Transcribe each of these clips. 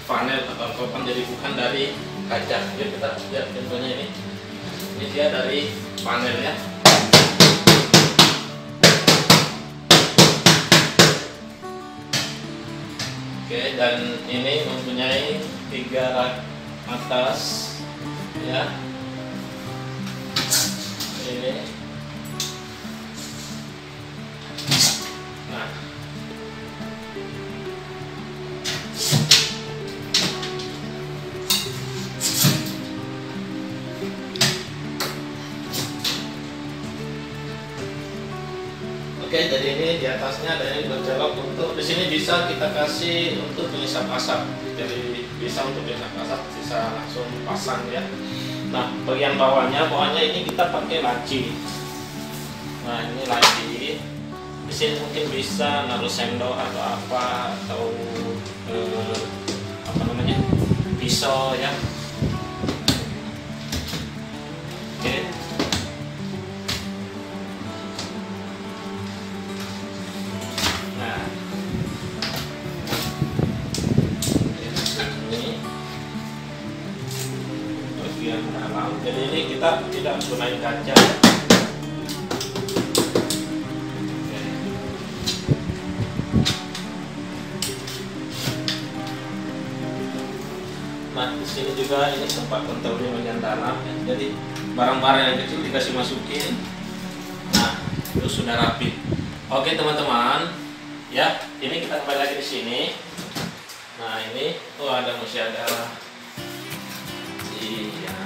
panel atau papan, jadi bukan dari kaca. Jadi kita lihat contohnya ini dia dari panel ya. Oke, dan ini mempunyai 3 rak atas ya. Ini nah, oke, jadi ini di atasnya ada yang berkelok. Untuk di sini bisa kita kasih untuk pengisap asap. Jadi bisa untuk pengisap asap, bisa langsung pasang ya. Nah, bagian bawahnya ini kita pakai laci. Nah, ini laci. Di sini mungkin bisa naruh sendok atau apa, atau apa namanya, pisau ya. Oke. Nah, ini bagian dalam. Jadi ini kita tidak gunain kaca. Nah, di sini juga ini tempat kontrol di bagian dalam ya. Jadi barang-barang yang kecil dikasih masukin. Nah, itu sudah rapi. Oke teman-teman, ya ini kita kembali lagi di sini. Nah ini, masih ada. Iya.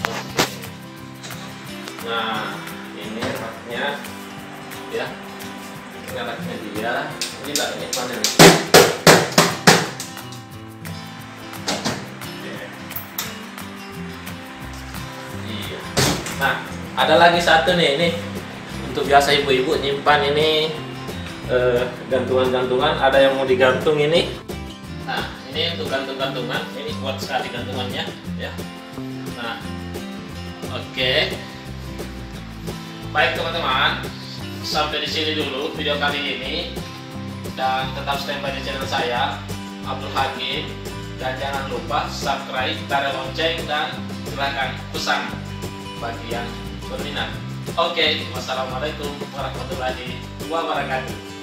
Oke. Nah, ini raknya, ya. Ini raknya dia. Ini raknya panel. Nah, ada lagi satu nih, ini untuk biasa ibu-ibu nyimpan ini gantungan-gantungan. Ada yang mau digantung ini. Nah, ini untuk gantung-gantungan. Ini kuat sekali gantungannya, ya. Nah, oke. Baik teman-teman, sampai di sini dulu video kali ini. Dan tetap standby di channel saya, Abdul Hakim. Dan jangan lupa subscribe, taruh lonceng, dan silakan pesan bagi yang berminat. Oke, wassalamualaikum warahmatullahi wabarakatuh.